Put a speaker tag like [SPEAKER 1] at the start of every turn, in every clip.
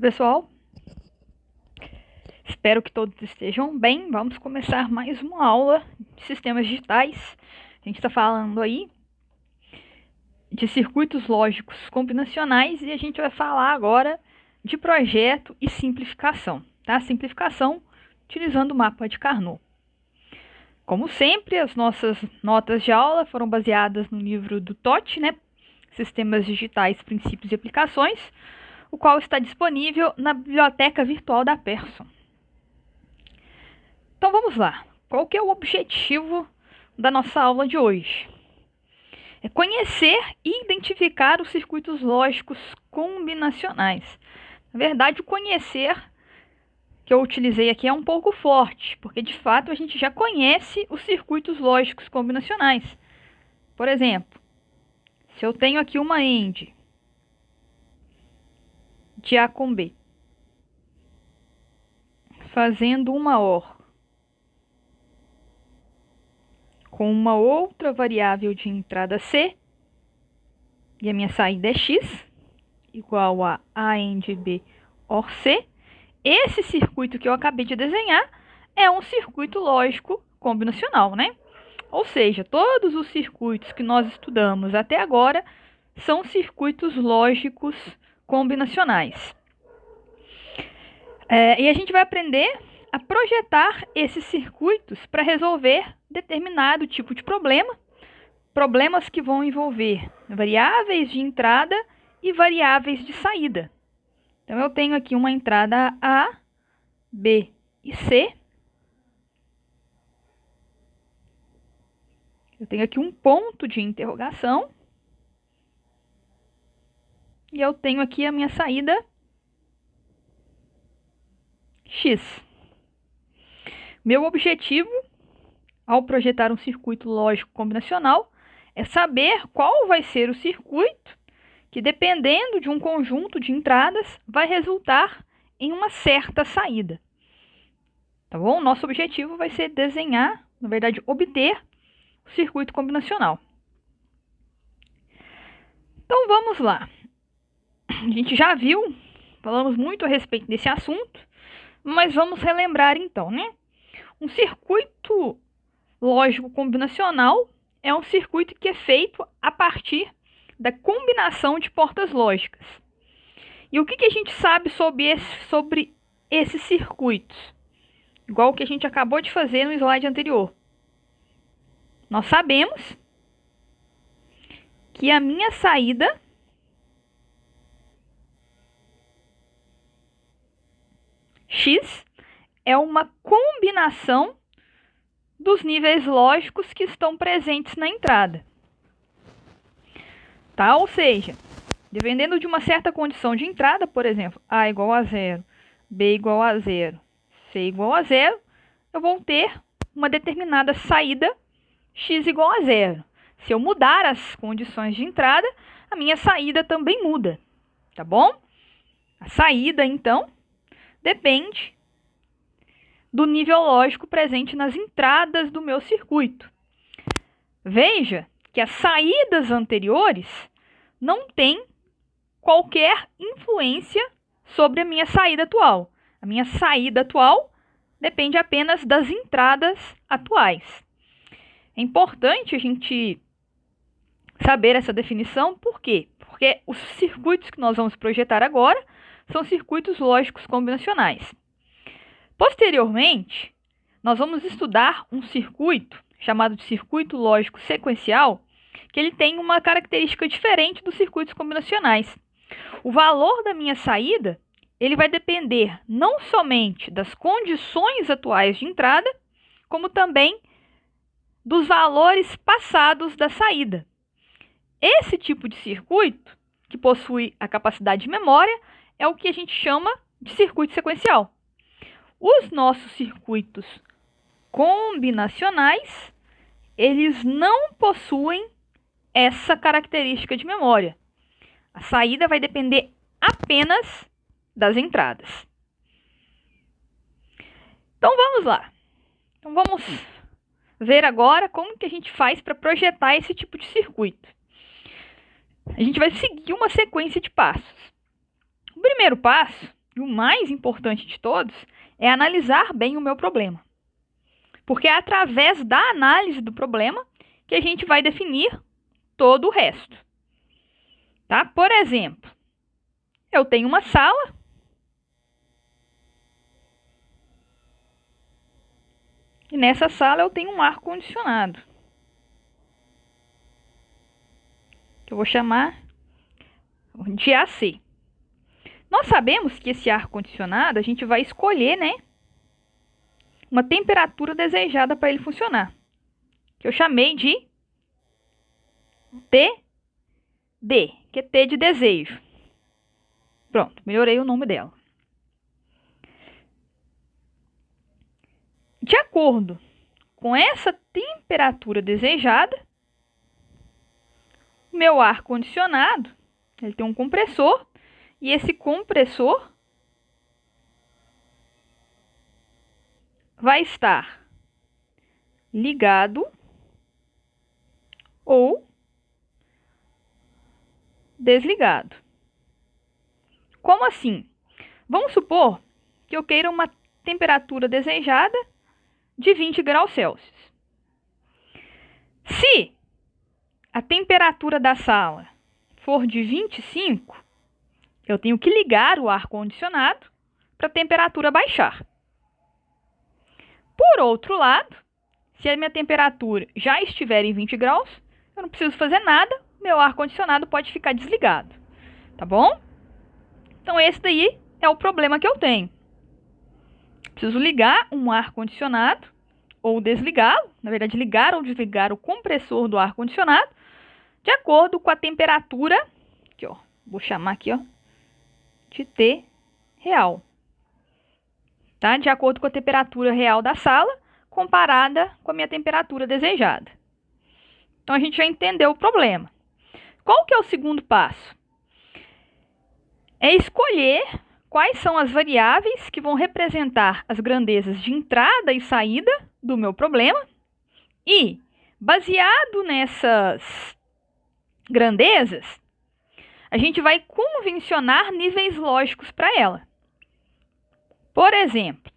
[SPEAKER 1] Pessoal, espero que todos estejam bem. Vamos começar mais uma aula de sistemas digitais. A gente está falando aí de circuitos lógicos combinacionais e a gente vai falar agora de projeto e simplificação, tá? Simplificação utilizando o mapa de Carnot. Como sempre, as nossas notas de aula foram baseadas no livro do Totti, né? Sistemas Digitais, Princípios e Aplicações, o qual está disponível na biblioteca virtual da Pearson. Então vamos lá. Qual que é o objetivo da nossa aula de hoje? É conhecer e identificar os circuitos lógicos combinacionais. Na verdade, o conhecer que eu utilizei aqui é um pouco forte, porque de fato a gente já conhece os circuitos lógicos combinacionais. Por exemplo, se eu tenho aqui uma AND de A com B, fazendo uma OR com uma outra variável de entrada C, e a minha saída é X, igual a AND B OR C, esse circuito que eu acabei de desenhar é um circuito lógico combinacional, né? Ou seja, todos os circuitos que nós estudamos até agora são circuitos lógicos combinacionais. E a gente vai aprender a projetar esses circuitos para resolver determinado tipo de problema, problemas que vão envolver variáveis de entrada e variáveis de saída. Então, eu tenho aqui uma entrada A, B e C. Eu tenho aqui um ponto de interrogação. E eu tenho aqui a minha saída X. Meu objetivo, ao projetar um circuito lógico combinacional, é saber qual vai ser o circuito que, dependendo de um conjunto de entradas, vai resultar em uma certa saída. Tá bom? Nosso objetivo vai ser desenhar, na verdade, obter o circuito combinacional. Então, vamos lá. A gente já viu, falamos muito a respeito desse assunto, mas vamos relembrar então, né? Um circuito lógico combinacional é um circuito que é feito a partir da combinação de portas lógicas. E o que a gente sabe sobre esses circuitos? Igual o que a gente acabou de fazer no slide anterior. Nós sabemos que a minha saída X é uma combinação dos níveis lógicos que estão presentes na entrada. Tá? Ou seja, dependendo de uma certa condição de entrada, por exemplo, A igual a 0, B igual a 0, C igual a 0, eu vou ter uma determinada saída X igual a 0. Se eu mudar as condições de entrada, a minha saída também muda. Tá bom? A saída, então, depende do nível lógico presente nas entradas do meu circuito. Veja que as saídas anteriores não têm qualquer influência sobre a minha saída atual. A minha saída atual depende apenas das entradas atuais. É importante a gente saber essa definição, por quê? Porque os circuitos que nós vamos projetar agora são circuitos lógicos combinacionais. Posteriormente, nós vamos estudar um circuito chamado de circuito lógico sequencial, que ele tem uma característica diferente dos circuitos combinacionais. O valor da minha saída, ele vai depender não somente das condições atuais de entrada, como também dos valores passados da saída. Esse tipo de circuito, que possui a capacidade de memória, é o que a gente chama de circuito sequencial. Os nossos circuitos combinacionais, eles não possuem essa característica de memória. A saída vai depender apenas das entradas. Então vamos lá. Então vamos ver agora como que a gente faz para projetar esse tipo de circuito. A gente vai seguir uma sequência de passos. O primeiro passo e o mais importante de todos, é analisar bem o meu problema. Porque é através da análise do problema que a gente vai definir todo o resto. Tá? Por exemplo, eu tenho uma sala e nessa sala eu tenho um ar-condicionado, que eu vou chamar de AC. Nós sabemos que esse ar-condicionado a gente vai escolher, né, uma temperatura desejada para ele funcionar, que eu chamei de TD, que é T de desejo. Pronto, melhorei o nome dela. De acordo com essa temperatura desejada, meu ar-condicionado, ele tem um compressor, e esse compressor vai estar ligado ou desligado. Como assim? Vamos supor que eu queira uma temperatura desejada de 20 graus Celsius. Se a temperatura da sala for de 25, eu tenho que ligar o ar-condicionado para a temperatura baixar. Por outro lado, se a minha temperatura já estiver em 20 graus, eu não preciso fazer nada, meu ar-condicionado pode ficar desligado. Tá bom? Então esse daí é o problema que eu tenho. Preciso ligar um ar-condicionado ou desligá-lo, na verdade ligar ou desligar o compressor do ar-condicionado de acordo com a temperatura, aqui, ó, vou chamar aqui, ó, de T real. Tá? De acordo com a temperatura real da sala comparada com a minha temperatura desejada. Então a gente já entendeu o problema. Qual que é o segundo passo? É escolher quais são as variáveis que vão representar as grandezas de entrada e saída do meu problema e, baseado nessas grandezas, a gente vai convencionar níveis lógicos para ela. Por exemplo,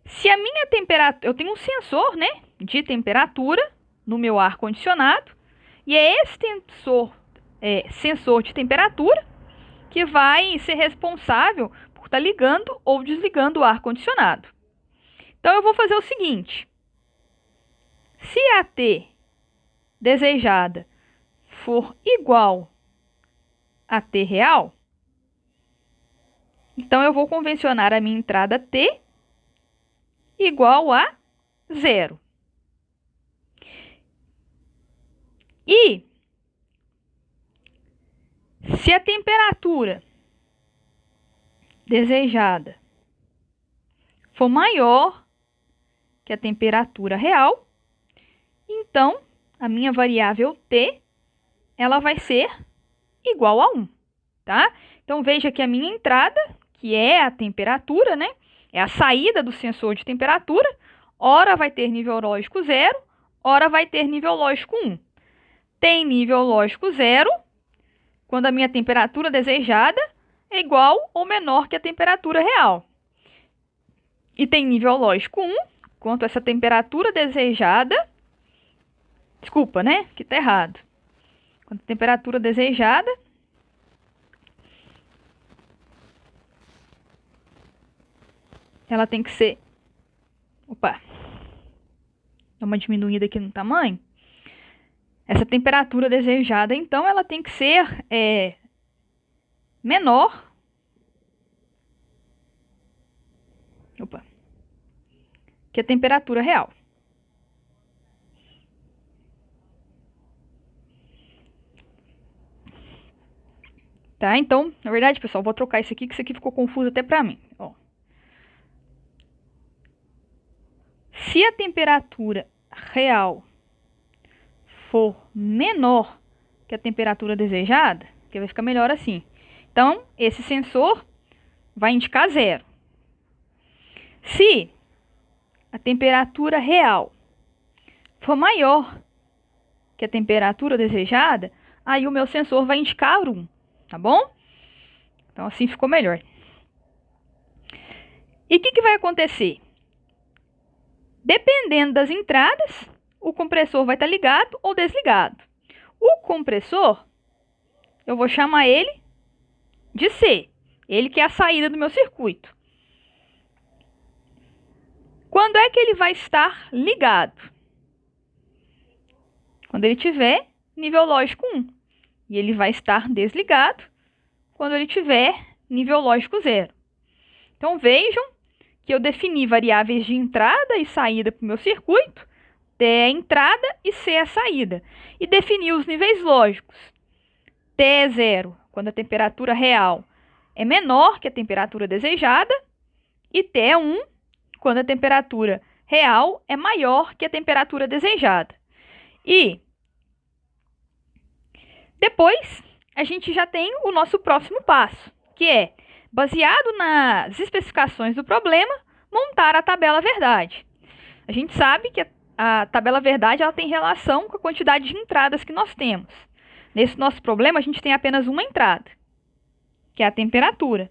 [SPEAKER 1] se a minha temperatura... Eu tenho um sensor, né, de temperatura no meu ar-condicionado e é esse sensor de temperatura que vai ser responsável por estar ligando ou desligando o ar-condicionado. Então, eu vou fazer o seguinte. Se a T desejada for igual a T real, então eu vou convencionar a minha entrada T igual a 0. E se a temperatura desejada for maior que a temperatura real, então a minha variável T ela vai ser igual a 1, tá? Então veja que a minha entrada, que é a temperatura, né? É a saída do sensor de temperatura, ora vai ter nível lógico 0, ora vai ter nível lógico 1. Tem nível lógico 0 quando a minha temperatura desejada é igual ou menor que a temperatura real. E tem nível lógico 1 quando essa temperatura desejada... Desculpa, né? Que tá errado. Quando a temperatura desejada ela tem que ser... Opa! Dá uma diminuída aqui no tamanho. Essa temperatura desejada, então, ela tem que ser menor. Opa! Que a temperatura real. Tá? Então, na verdade, pessoal, vou trocar isso aqui, que isso aqui ficou confuso até pra mim. Ó. Se a temperatura real for menor que a temperatura desejada, que vai ficar melhor assim. Então, esse sensor vai indicar 0. Se a temperatura real for maior que a temperatura desejada, aí o meu sensor vai indicar 1, tá bom? Então, assim ficou melhor. E o que vai acontecer? Dependendo das entradas, o compressor vai estar ligado ou desligado. O compressor, eu vou chamar ele de C. Ele que é a saída do meu circuito. Quando é que ele vai estar ligado? Quando ele tiver nível lógico 1. E ele vai estar desligado quando ele tiver nível lógico 0. Então vejam que eu defini variáveis de entrada e saída para o meu circuito. T é a entrada e C é a saída. E defini os níveis lógicos. T é 0, quando a temperatura real é menor que a temperatura desejada. E T é 1, quando a temperatura real é maior que a temperatura desejada. E depois, a gente já tem o nosso próximo passo, que é, baseado nas especificações do problema, montar a tabela verdade. A gente sabe que a tabela verdade ela tem relação com a quantidade de entradas que nós temos. Nesse nosso problema, a gente tem apenas uma entrada, que é a temperatura.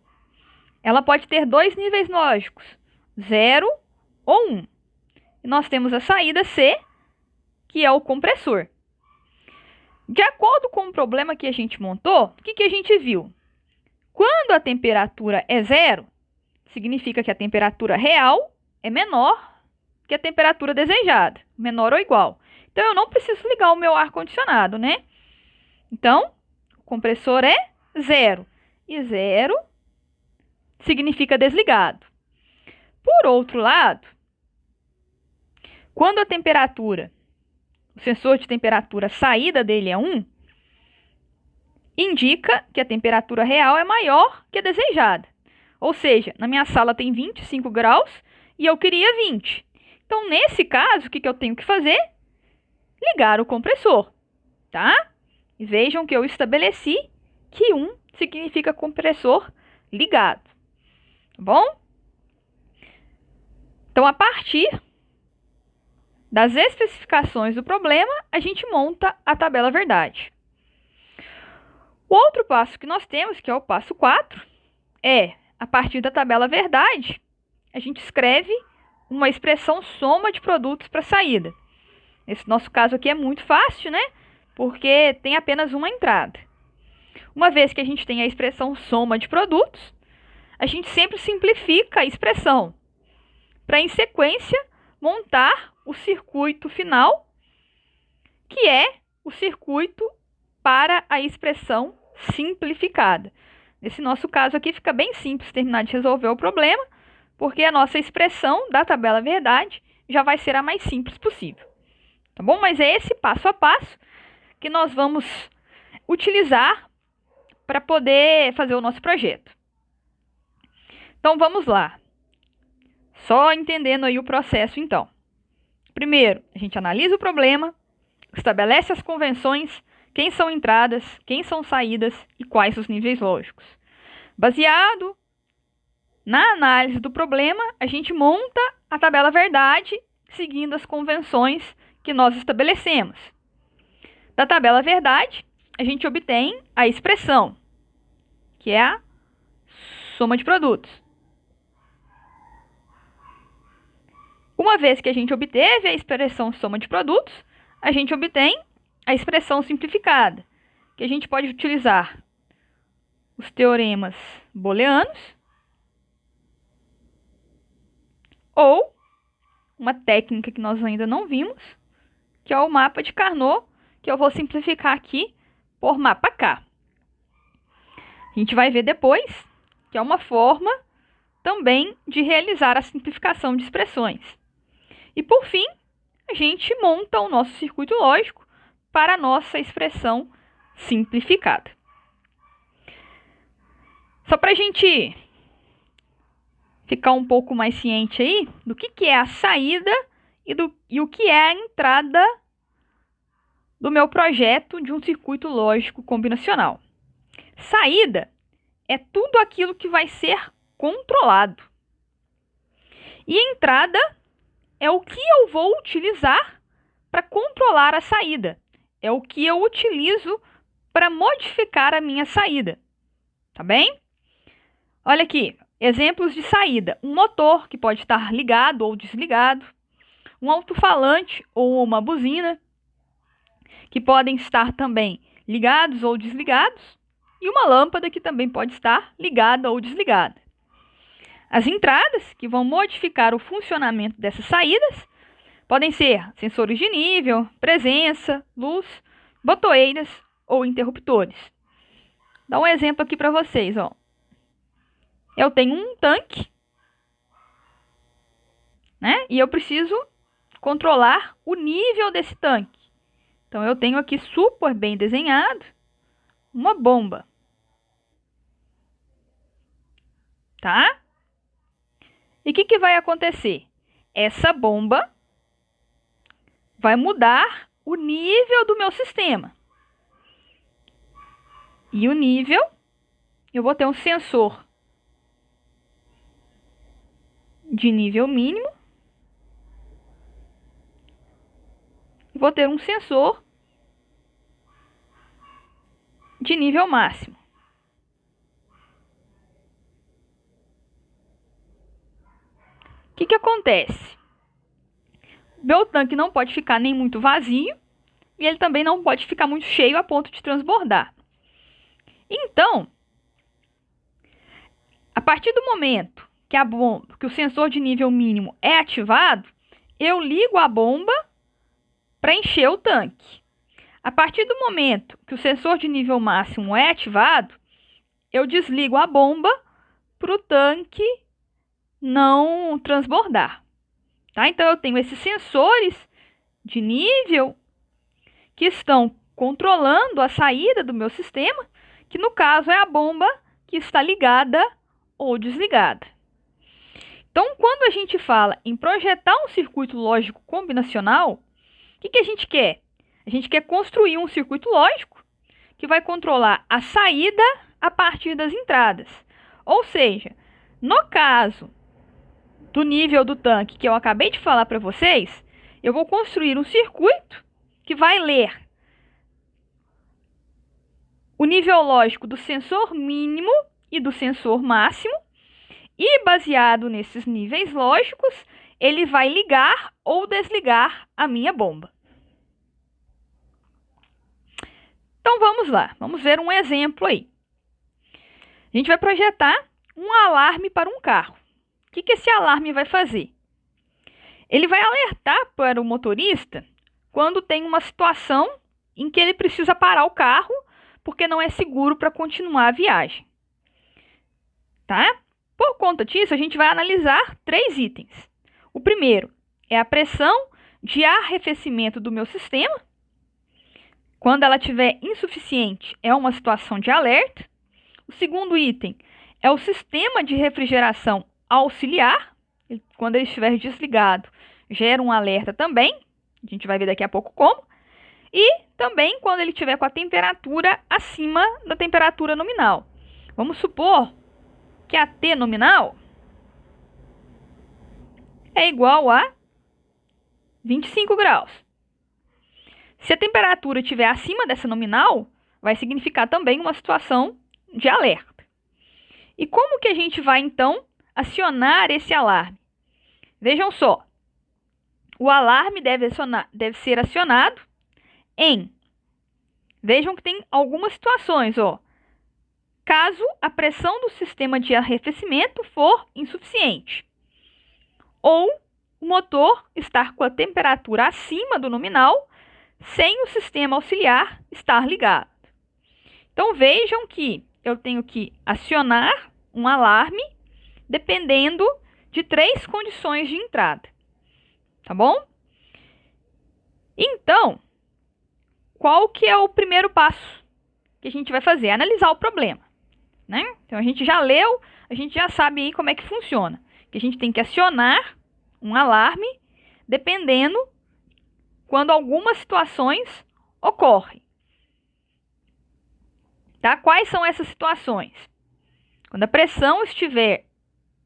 [SPEAKER 1] Ela pode ter dois níveis lógicos, 0 ou 1. E nós temos a saída C, que é o compressor. De acordo com o problema que a gente montou, o que a gente viu? Quando a temperatura é 0, significa que a temperatura real é menor que a temperatura desejada, menor ou igual. Então, eu não preciso ligar o meu ar-condicionado, né? Então, o compressor é 0. E 0 significa desligado. Por outro lado, quando a temperatura, o sensor de temperatura, a saída dele é 1, indica que a temperatura real é maior que a desejada. Ou seja, na minha sala tem 25 graus e eu queria 20. Então, nesse caso, o que eu tenho que fazer? Ligar o compressor, tá? E vejam que eu estabeleci que 1 significa compressor ligado, tá bom? Então, a partir das especificações do problema, a gente monta a tabela verdade. O outro passo que nós temos, que é o passo 4, é, a partir da tabela verdade, a gente escreve uma expressão soma de produtos para saída. Nesse nosso caso aqui é muito fácil, né? Porque tem apenas uma entrada. Uma vez que a gente tem a expressão soma de produtos, a gente sempre simplifica a expressão para, em sequência, montar o circuito final, que é o circuito para a expressão simplificada. Nesse nosso caso aqui fica bem simples terminar de resolver o problema, porque a nossa expressão da tabela verdade já vai ser a mais simples possível. Tá bom? Mas é esse passo a passo que nós vamos utilizar para poder fazer o nosso projeto. Então vamos lá. Só entendendo aí o processo então. Primeiro, a gente analisa o problema, estabelece as convenções, quem são entradas, quem são saídas e quais os níveis lógicos. Baseado na análise do problema, a gente monta a tabela verdade seguindo as convenções que nós estabelecemos. Da tabela verdade, a gente obtém a expressão, que é a soma de produtos. Uma vez que a gente obteve a expressão soma de produtos, a gente obtém a expressão simplificada, que a gente pode utilizar os teoremas booleanos ou uma técnica que nós ainda não vimos, que é o mapa de Carnot, que eu vou simplificar aqui por mapa K. A gente vai ver depois que é uma forma também de realizar a simplificação de expressões. E por fim, a gente monta o nosso circuito lógico para a nossa expressão simplificada. Só para a gente ficar um pouco mais ciente aí do que é a saída e o que é a entrada do meu projeto de um circuito lógico combinacional. Saída é tudo aquilo que vai ser controlado. E entrada é o que eu vou utilizar para controlar a saída. É o que eu utilizo para modificar a minha saída. Tá bem? Olha aqui, Exemplos de saída: um motor que pode estar ligado ou desligado, um alto-falante ou uma buzina, que podem estar também ligados ou desligados, e uma lâmpada que também pode estar ligada ou desligada. As entradas, que vão modificar o funcionamento dessas saídas, podem ser sensores de nível, presença, luz, botoeiras ou interruptores. Dá um exemplo aqui para vocês, ó. Eu tenho um tanque, né? E eu preciso controlar o nível desse tanque. Então, eu tenho aqui super bem desenhado uma bomba. Tá? E o que vai acontecer? Essa bomba vai mudar o nível do meu sistema. E o nível, eu vou ter um sensor de nível mínimo. E vou ter um sensor de nível máximo. O que acontece? Meu tanque não pode ficar nem muito vazio e ele também não pode ficar muito cheio a ponto de transbordar. Então, a partir do momento que o sensor de nível mínimo é ativado, eu ligo a bomba para encher o tanque. A partir do momento que o sensor de nível máximo é ativado, eu desligo a bomba para o tanque não transbordar. Tá? Então, eu tenho esses sensores de nível que estão controlando a saída do meu sistema, que no caso é a bomba que está ligada ou desligada. Então, quando a gente fala em projetar um circuito lógico combinacional, o que a gente quer? A gente quer construir um circuito lógico que vai controlar a saída a partir das entradas. Ou seja, no caso do nível do tanque que eu acabei de falar para vocês, eu vou construir um circuito que vai ler o nível lógico do sensor mínimo e do sensor máximo, e baseado nesses níveis lógicos, ele vai ligar ou desligar a minha bomba. Então vamos lá, vamos ver um exemplo aí. A gente vai projetar um alarme para um carro. O que esse alarme vai fazer? Ele vai alertar para o motorista quando tem uma situação em que ele precisa parar o carro porque não é seguro para continuar a viagem. Tá? Por conta disso, a gente vai analisar 3 itens. O primeiro é a pressão de arrefecimento do meu sistema. Quando ela estiver insuficiente, é uma situação de alerta. O segundo item é o sistema de refrigeração auxiliar. Quando ele estiver desligado, gera um alerta também. A gente vai ver daqui a pouco como. E também quando ele estiver com a temperatura acima da temperatura nominal. Vamos supor que a T nominal é igual a 25 graus. Se a temperatura estiver acima dessa nominal, vai significar também uma situação de alerta. E como que a gente vai, então, acionar esse alarme? Vejam só, o alarme deve ser acionado vejam que tem algumas situações, ó. Caso a pressão do sistema de arrefecimento for insuficiente, ou o motor estar com a temperatura acima do nominal, sem o sistema auxiliar estar ligado. Então, vejam que eu tenho que acionar um alarme dependendo de 3 condições de entrada. Tá bom? Então, qual que é o primeiro passo que a gente vai fazer? Analisar o problema, né? Então, a gente já leu, a gente já sabe aí como é que funciona. Que a gente tem que acionar um alarme dependendo quando algumas situações ocorrem. Tá? Quais são essas situações? Quando a pressão estiver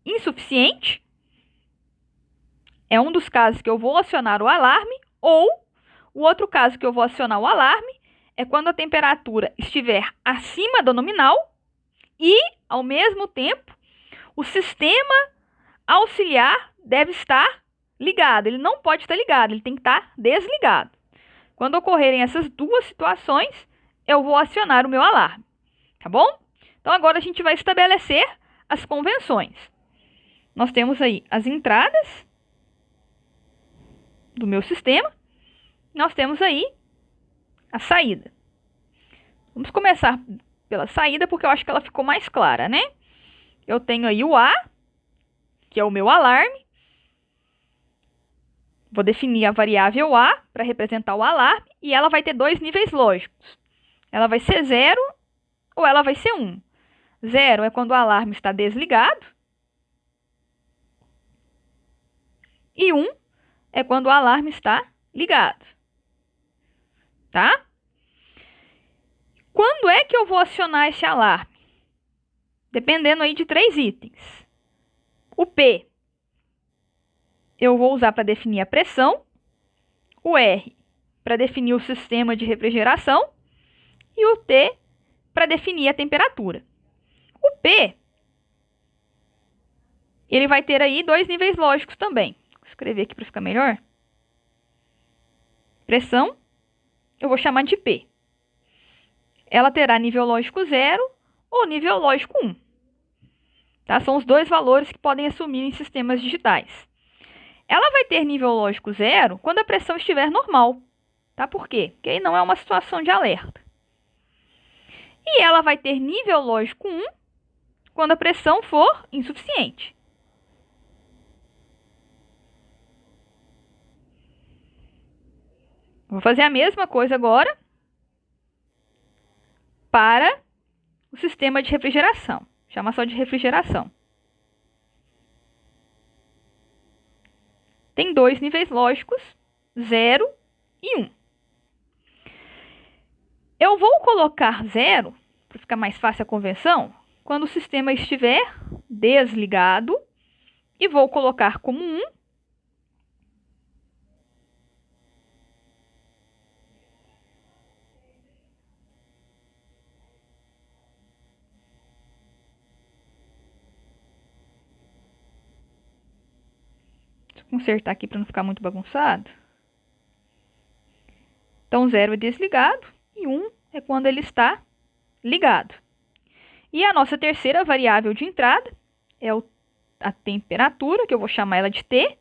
[SPEAKER 1] insuficiente, é um dos casos que eu vou acionar o alarme, ou o outro caso que eu vou acionar o alarme é quando a temperatura estiver acima do nominal e, ao mesmo tempo, o sistema auxiliar deve estar ligado. Ele não pode estar ligado, ele tem que estar desligado. Quando ocorrerem essas duas situações, eu vou acionar o meu alarme, tá bom? Então, agora a gente vai estabelecer as convenções. Nós temos aí as entradas do meu sistema, nós temos aí a saída. Vamos começar pela saída, porque eu acho que ela ficou mais clara, né? Eu tenho aí o A, que é o meu alarme. Vou definir a variável A para representar o alarme, e ela vai ter dois níveis lógicos. Ela vai ser 0 ou ela vai ser 1. 0 é quando o alarme está desligado. E 1 é quando o alarme está ligado. Tá? Quando é que eu vou acionar esse alarme? Dependendo aí de 3 itens. O P eu vou usar para definir a pressão. O R para definir o sistema de refrigeração. E o T para definir a temperatura. O P, ele vai ter aí dois níveis lógicos também. Vou escrever aqui para ficar melhor. Pressão, eu vou chamar de P. Ela terá nível lógico 0 ou nível lógico 1. Tá? São os dois valores que podem assumir em sistemas digitais. Ela vai ter nível lógico 0 quando a pressão estiver normal. Tá? Por quê? Porque aí não é uma situação de alerta. E ela vai ter nível lógico 1 quando a pressão for insuficiente. Vou fazer a mesma coisa agora para o sistema de refrigeração. Chama só de refrigeração. Tem dois níveis lógicos, 0 e 1. Eu vou colocar 0, para ficar mais fácil a convenção, quando o sistema estiver desligado, e vou colocar como 1 Deixa eu consertar aqui para não ficar muito bagunçado. Então, 0 é desligado e 1 é quando ele está ligado. E a nossa terceira variável de entrada é a temperatura, que eu vou chamar ela de T.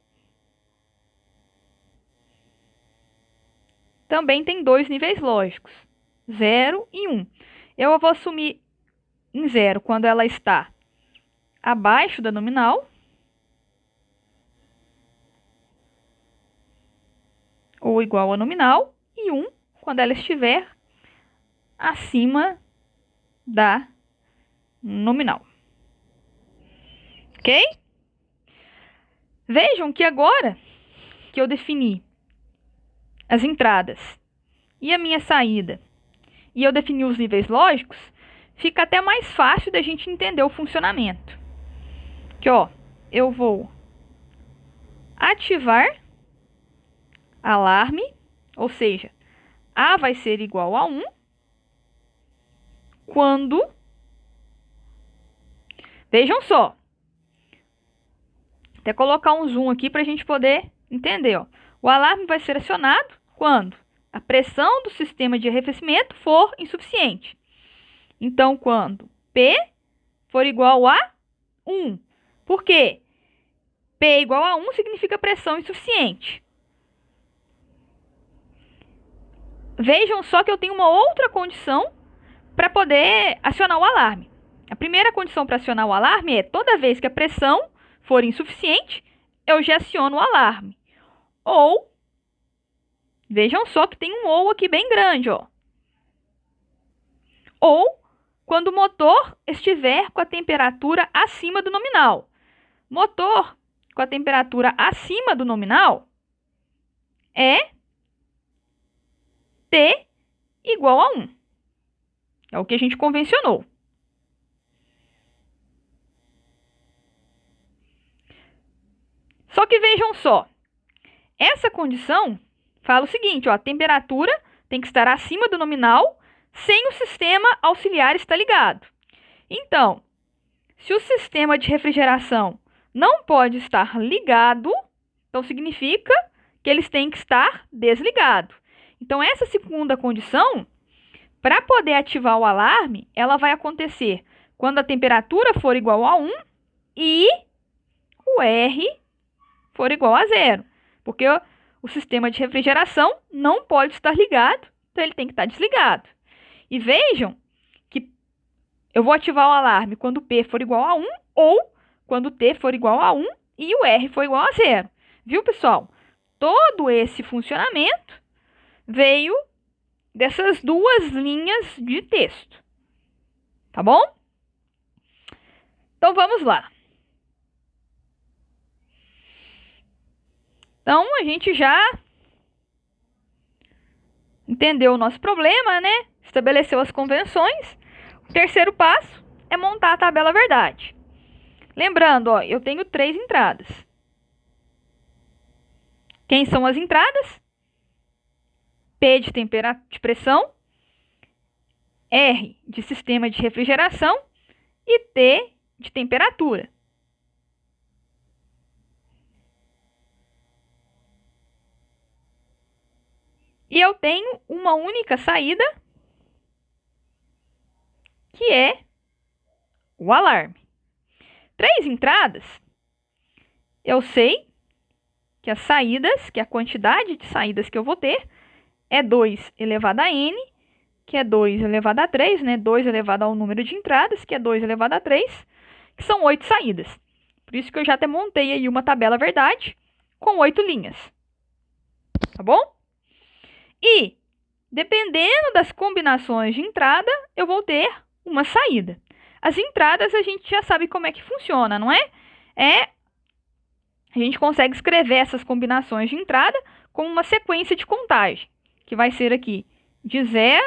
[SPEAKER 1] Também tem dois níveis lógicos, 0 e 1. Eu vou assumir em 0 quando ela está abaixo da nominal, ou igual a nominal, e 1 quando ela estiver acima da nominal. Ok? Vejam que agora que eu defini as entradas e a minha saída, e eu defini os níveis lógicos, fica até mais fácil da gente entender o funcionamento. Que, ó, eu vou ativar alarme, ou seja, A vai ser igual a 1 quando... Vejam só. Até colocar um zoom aqui para a gente poder entender. Ó. O alarme vai ser acionado quando a pressão do sistema de arrefecimento for insuficiente. Então, quando P for igual a 1. Por quê? P igual a 1 significa pressão insuficiente. Vejam só que eu tenho uma outra condição para poder acionar o alarme. A primeira condição para acionar o alarme é toda vez que a pressão for insuficiente, eu já aciono o alarme. Ou, vejam só que tem um ou aqui bem grande, ó. Ou, quando o motor estiver com a temperatura acima do nominal. Motor com a temperatura acima do nominal é T igual a 1. É o que a gente convencionou. Só que vejam só, essa condição fala o seguinte, ó, a temperatura tem que estar acima do nominal sem o sistema auxiliar estar ligado. Então, Se o sistema de refrigeração não pode estar ligado, então significa que eles têm que estar desligados. Então, essa segunda condição, para poder ativar o alarme, ela vai acontecer quando a temperatura for igual a 1 e o R for igual a 0. Porque o sistema de refrigeração não pode estar ligado, então ele tem que estar desligado. E vejam que eu vou ativar o alarme quando P for igual a 1 ou quando T for igual a 1 e o R for igual a 0. Viu, pessoal? Todo esse funcionamento veio dessas duas linhas de texto. Tá bom? Então, vamos lá. Então, a gente já entendeu o nosso problema, né? Estabeleceu as convenções. O terceiro passo é montar a tabela verdade. Lembrando, ó, eu tenho 3 entradas. Quem são as entradas? P de pressão, R de sistema de refrigeração e T de temperatura. E eu tenho uma única saída, que é o alarme. 3 entradas, eu sei que as saídas, que a quantidade de saídas que eu vou ter é 2 elevado a n, que é 2 elevado a 3, né? 2 elevado ao número de entradas, que é 2 elevado a 3, que são 8 saídas. Por isso que eu já até montei aí uma tabela verdade com 8 linhas. Tá bom? E, dependendo das combinações de entrada, eu vou ter uma saída. As entradas a gente já sabe como é que funciona, não é? A gente consegue escrever essas combinações de entrada como uma sequência de contagem, que vai ser aqui de 0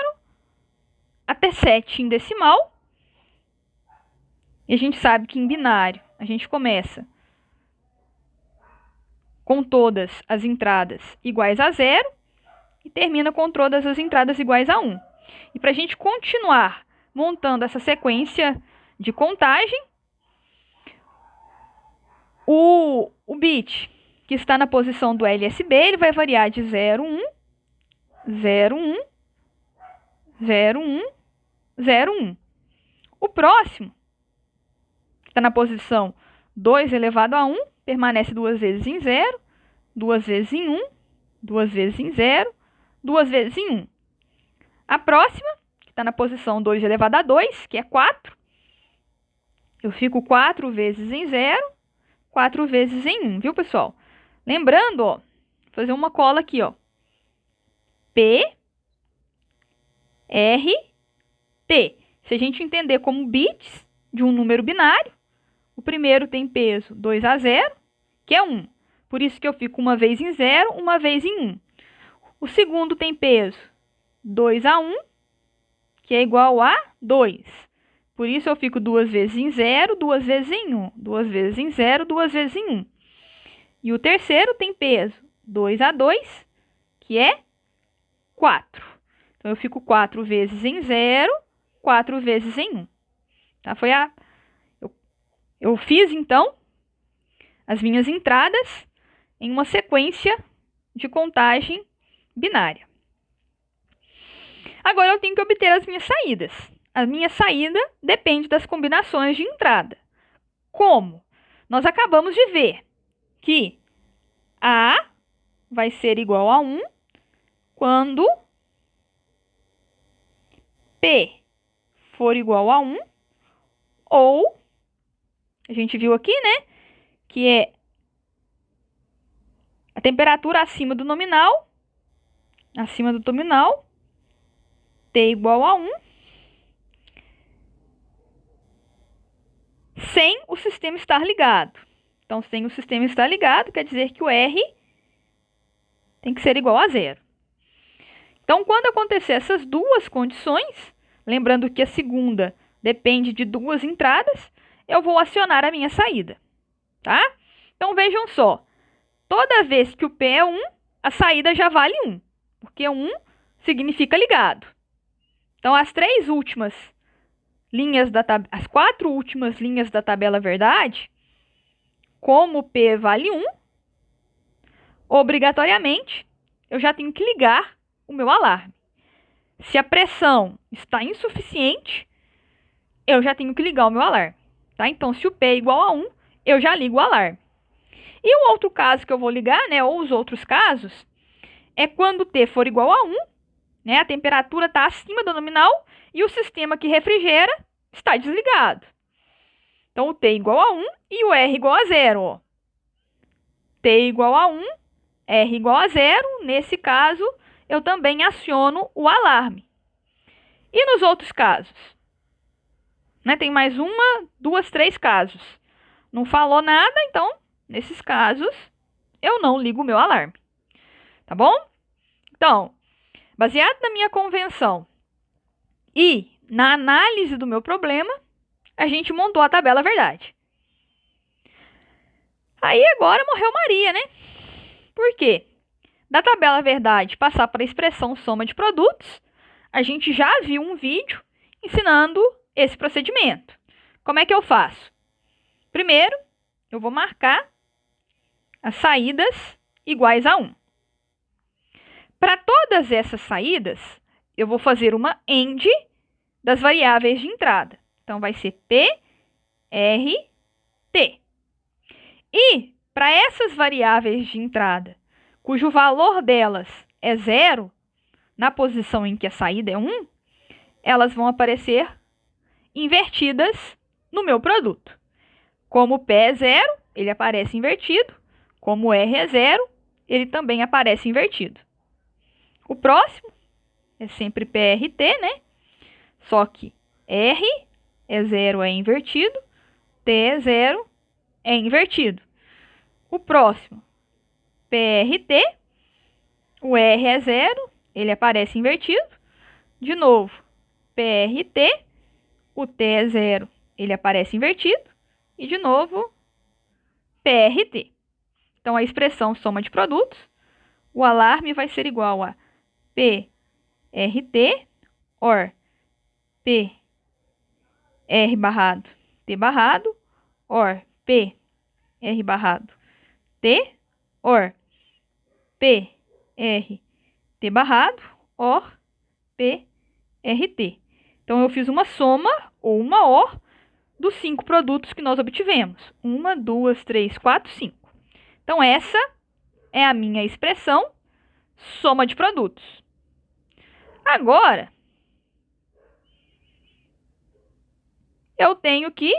[SPEAKER 1] até 7 em decimal. E a gente sabe que em binário a gente começa com todas as entradas iguais a 0 e termina com todas as entradas iguais a 1. E para a gente continuar montando essa sequência de contagem, o bit que está na posição do LSB, ele vai variar de 0, 1, 0, 1, 0, 1, 0, 1. O próximo, que está na posição 2 elevado a 1, permanece 2 vezes em 0, 2 vezes em 1, 2 vezes em 0, 2 vezes em 1. A próxima, que está na posição 2 elevado a 2, que é 4, eu fico 4 vezes em 0, 4 vezes em 1, viu, pessoal? Lembrando, ó, vou fazer uma cola aqui, ó. P, R, T. Se a gente entender como bits de um número binário, o primeiro tem peso 2 a 0, que é 1. Por isso que eu fico uma vez em 0, uma vez em 1. O segundo tem peso 2 a 1, que é igual a 2. Por isso eu fico 2 vezes em 0, 2 vezes em 1. 2 vezes em 0, 2 vezes em 1. E o terceiro tem peso 2 a 2, que é 4. Então, eu fico 4 vezes em 0, 4 vezes em 1. Tá? Eu fiz, então, as minhas entradas em uma sequência de contagem binária. Agora, eu tenho que obter as minhas saídas. A minha saída depende das combinações de entrada. Como? Nós acabamos de ver que A vai ser igual a 1 quando P for igual a 1, ou, a gente viu aqui, né, que é a temperatura acima do nominal, T igual a 1, sem o sistema estar ligado. Então, sem o sistema estar ligado, quer dizer que o R tem que ser igual a 0. Então, quando acontecer essas duas condições, lembrando que a segunda depende de 2 entradas, eu vou acionar a minha saída, tá? Então, vejam só. Toda vez que o P é 1, a saída já vale 1, porque 1 significa ligado. Então, as 3 últimas as 4 últimas linhas da tabela verdade, como P vale 1, obrigatoriamente eu já tenho que ligar o meu alarme. Se a pressão está insuficiente, eu já tenho que ligar o meu alarme. Tá? Então, se o P é igual a 1, eu já ligo o alarme. E o outro caso que eu vou ligar, né, ou os outros casos, é quando T for igual a 1, né, a temperatura está acima do nominal e o sistema que refrigera está desligado. Então, o T igual a 1 e o R igual a 0. Ó. T igual a 1, R igual a 0. Nesse caso, eu também aciono o alarme. E nos outros casos? Né, tem mais 1, 2, 3 casos. Não falou nada, então, nesses casos, eu não ligo o meu alarme. Tá bom? Então, baseado na minha convenção e na análise do meu problema, a gente montou a tabela verdade. Aí agora morreu Maria, né? Por quê? Da tabela verdade passar para a expressão soma de produtos, a gente já viu um vídeo ensinando esse procedimento. Como é que eu faço? Primeiro, eu vou marcar as saídas iguais a 1. Para todas essas saídas, eu vou fazer uma AND das variáveis de entrada. Então, vai ser P, R, T. E, para essas variáveis de entrada, cujo valor delas é 0, na posição em que a saída é 1, elas vão aparecer invertidas no meu produto. Como P é 0, ele aparece invertido. Como R é 0, ele também aparece invertido. O próximo é sempre PRT, né? Só que R é 0, é invertido. T é 0, é invertido. O próximo, PRT. O R é 0, ele aparece invertido. De novo, PRT. O T é 0, ele aparece invertido. E de novo, PRT. Então, a expressão soma de produtos, o alarme vai ser igual a PRT, or P R barrado T barrado, or P R barrado T, or P R T barrado, or P R T. Então, eu fiz uma soma ou uma OR dos 5 produtos que nós obtivemos. 1, 2, 3, 4, 5. Então, essa é a minha expressão soma de produtos. Agora, eu tenho que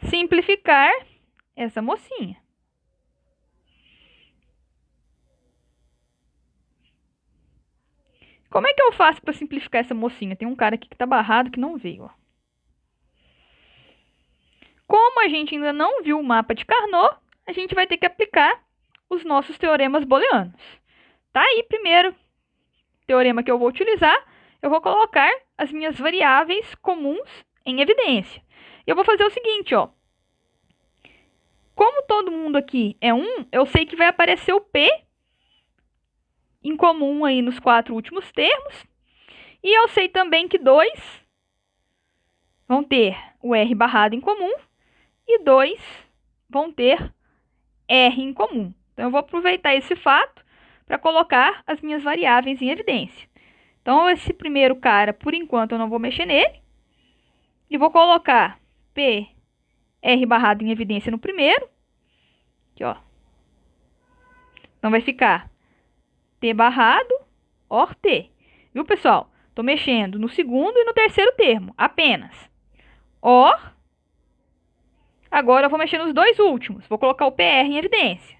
[SPEAKER 1] simplificar essa mocinha. Como é que eu faço para simplificar essa mocinha? Tem um cara aqui que está barrado que não veio. Ó. Como a gente ainda não viu o mapa de Carnot, a gente vai ter que aplicar os nossos teoremas booleanos. Tá aí, primeiro teorema que eu vou utilizar, eu vou colocar as minhas variáveis comuns em evidência. E eu vou fazer o seguinte, ó. Como todo mundo aqui é 1, eu sei que vai aparecer o P em comum aí nos 4 últimos termos. E eu sei também que 2 vão ter o R barrado em comum e 2 vão ter R em comum. Então, eu vou aproveitar esse fato para colocar as minhas variáveis em evidência. Então, esse primeiro cara, por enquanto, eu não vou mexer nele. E vou colocar P, R barrado em evidência no primeiro. Aqui, ó. Então, vai ficar T barrado, OR T. Viu, pessoal? Estou mexendo no segundo e no terceiro termo, apenas. OR. Agora, eu vou mexer nos 2 últimos. Vou colocar o PR em evidência.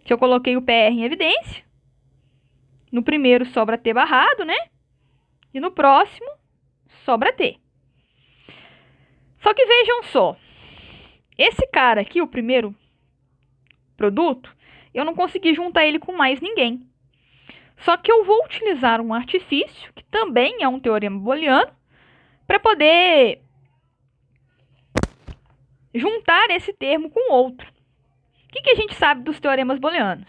[SPEAKER 1] Se eu coloquei o PR em evidência, no primeiro sobra T barrado, né? E no próximo sobra T. Só que vejam só. Esse cara aqui, o primeiro produto, eu não consegui juntar ele com mais ninguém. Só que eu vou utilizar um artifício, que também é um teorema booleano, para poder juntar esse termo com outro. O que a gente sabe dos teoremas booleanos?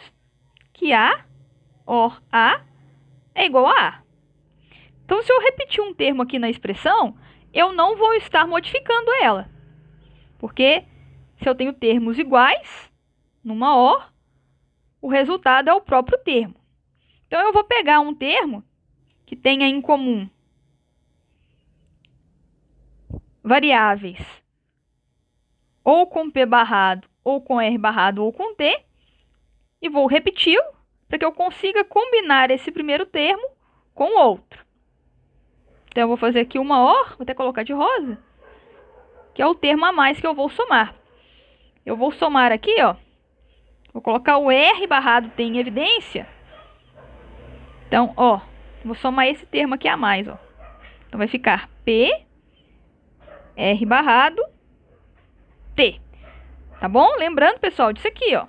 [SPEAKER 1] Que A, OR A, é igual a A. Então, se eu repetir um termo aqui na expressão, eu não vou estar modificando ela. Porque se eu tenho termos iguais, numa OR, o resultado é o próprio termo. Então, eu vou pegar um termo que tenha em comum variáveis ou com P barrado, ou com R barrado, ou com T, e vou repeti-lo para que eu consiga combinar esse primeiro termo com o outro. Então, eu vou fazer aqui uma OR, vou até colocar de rosa, que é o termo a mais que eu vou somar. Eu vou somar aqui, ó, vou colocar o R barrado T em evidência. Então, ó, vou somar esse termo aqui a mais, ó. Então, vai ficar P, R barrado, T. Tá bom? Lembrando, pessoal, disso aqui, ó.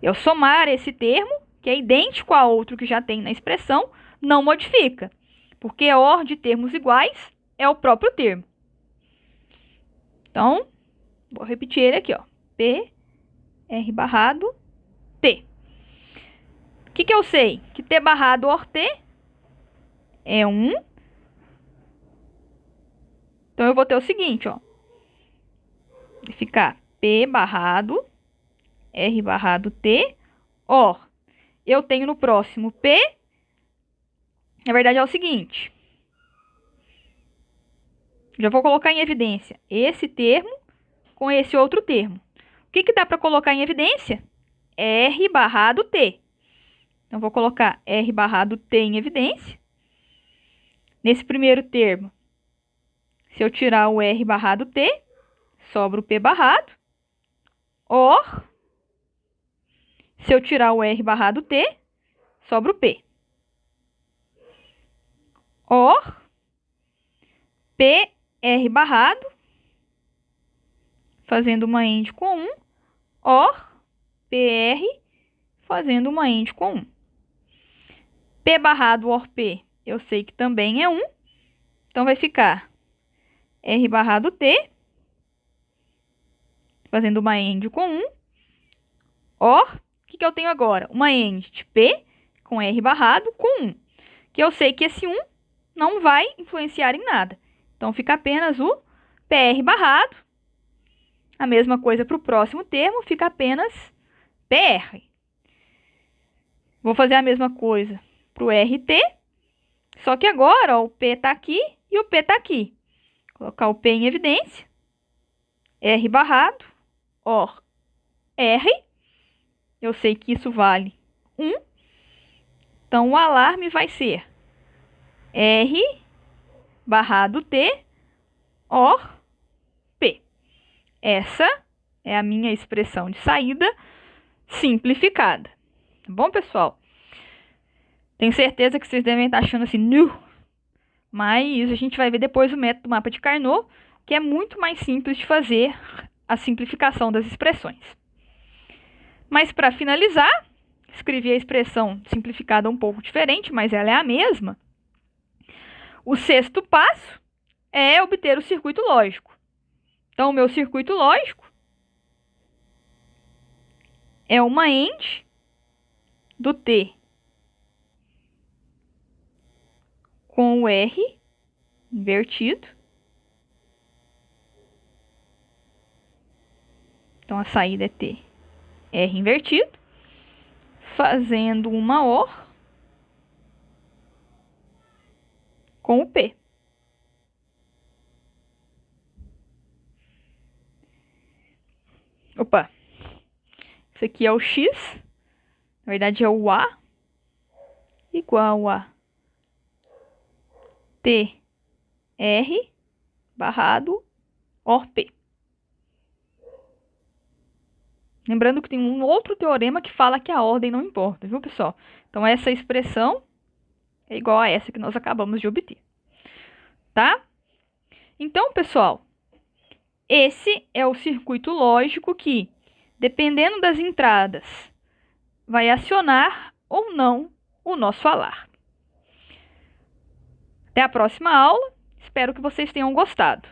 [SPEAKER 1] Eu somar esse termo, que é idêntico a outro que já tem na expressão, não modifica. Porque a OR de termos iguais é o próprio termo. Então, vou repetir ele aqui, ó. P, R barrado, T. O que eu sei? Que T barrado OR T é 1. Então, eu vou ter o seguinte, ó. Vai ficar P barrado, R barrado T, OR. Eu tenho no próximo P. Na verdade, é o seguinte. Já vou colocar em evidência esse termo com esse outro termo. O que dá para colocar em evidência? R barrado T. Então, vou colocar R barrado T em evidência. Nesse primeiro termo, se eu tirar o R barrado T, sobra o P barrado. OR. Se eu tirar o R barrado T, sobra o P. OR. P, R barrado. Fazendo uma AND com 1. OR. PR. Fazendo uma AND com 1. P barrado OR P, eu sei que também é 1. Então, vai ficar R barrado T. Fazendo uma AND com 1. OR. O que eu tenho agora? Uma AND de P com R barrado com 1. Que eu sei que esse 1 não vai influenciar em nada. Então, fica apenas o PR barrado. A mesma coisa para o próximo termo, fica apenas PR. Vou fazer a mesma coisa para o RT. Só que agora, ó, o P está aqui e o P está aqui. Vou colocar o P em evidência. R barrado. OR R. Eu sei que isso vale 1. Então, o alarme vai ser R barrado T, OR P. Essa é a minha expressão de saída simplificada. Tá bom, pessoal? Tenho certeza que vocês devem estar achando assim, nu. Mas a gente vai ver depois o método do mapa de Carnot, que é muito mais simples de fazer a simplificação das expressões. Mas para finalizar, escrevi a expressão simplificada um pouco diferente, mas ela é a mesma. O sexto passo é obter o circuito lógico. Então, o meu circuito lógico é uma AND do T com o R invertido. Então, a saída é T, R invertido, fazendo uma OR com o P. Opa! Isso aqui é o X, na verdade é o A, igual a T, R, barrado, OR P. Lembrando que tem um outro teorema que fala que a ordem não importa, viu, pessoal? Então, essa expressão é igual a essa que nós acabamos de obter. Tá? Então, pessoal, esse é o circuito lógico que, dependendo das entradas, vai acionar ou não o nosso alarme. Até a próxima aula. Espero que vocês tenham gostado.